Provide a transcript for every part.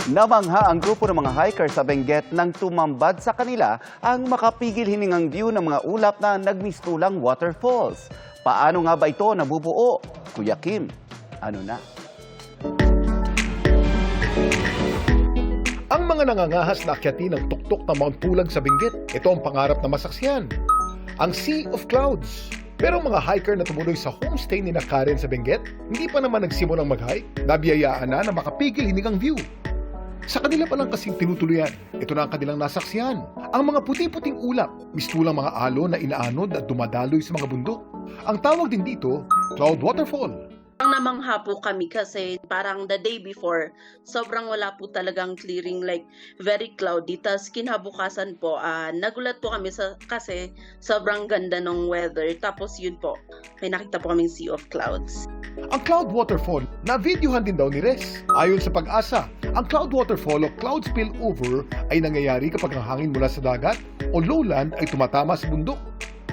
Namangha ang grupo ng mga hiker sa Benguet nang tumambad sa kanila ang makapigil hiningang view ng mga ulap na nagmistulang waterfalls. Paano nga ba ito nabubuo? Kuya Kim, ano na? Ang mga nangangahas na akyatin ng tuktok ng Mount Pulag sa Benguet, ito ang pangarap na masaksiyan. Ang Sea of Clouds. Pero mga hiker na tumuloy sa homestay ni Karen sa Benguet, hindi pa naman nagsimulang mag-hike, nabiyayaan na makapigil hiningang view. Sa kanila pa lang kasing tinutuluyan, ito na ang kanilang nasaksiyan. Ang mga puti-puting ulap, mistulang mga alon na inaanod at dumadaloy sa mga bundok. Ang tawag din dito, Cloud Waterfall. Ang namangha po kami kasi parang the day before, sobrang wala po talagang clearing, like very cloudy. Tapos kinabukasan po, nagulat po kami kasi sobrang ganda ng weather. Tapos yun po, may nakita po kaming Sea of Clouds. Ang Cloud Waterfall, na-videohan din daw ni Res. Ayon sa Pag-asa, ang Cloud Waterfall o Cloud Spillover ay nangyayari kapag ang hangin mula sa dagat o lowland ay tumatama sa bundok.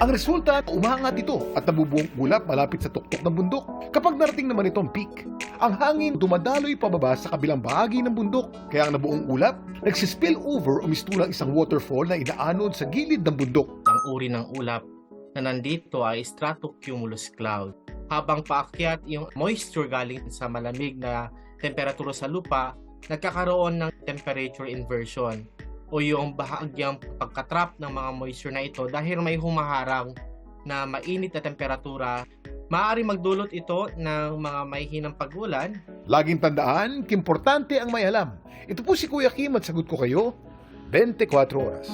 Ang resulta, umaangat ito at nabubuong ulap malapit sa tuktok ng bundok. Kapag narating naman itong peak, ang hangin dumadaloy pababa sa kabilang bahagi ng bundok. Kaya ang nabuong ulap, nagsispill over o mistulang isang waterfall na inaanod sa gilid ng bundok. Ang uri ng ulap na nandito ay stratocumulus cloud. Habang paakyat yung moisture galing sa malamig na temperatura sa lupa, nagkakaroon ng temperature inversion o yung bahagyang pagkatrap ng mga moisture na ito dahil may humaharang na mainit na temperatura. Maaari magdulot ito ng mga may hinang pag-ulan. Laging tandaan, importante ang may alam. Ito po si Kuya Kim at sagot ko kayo, 24 oras.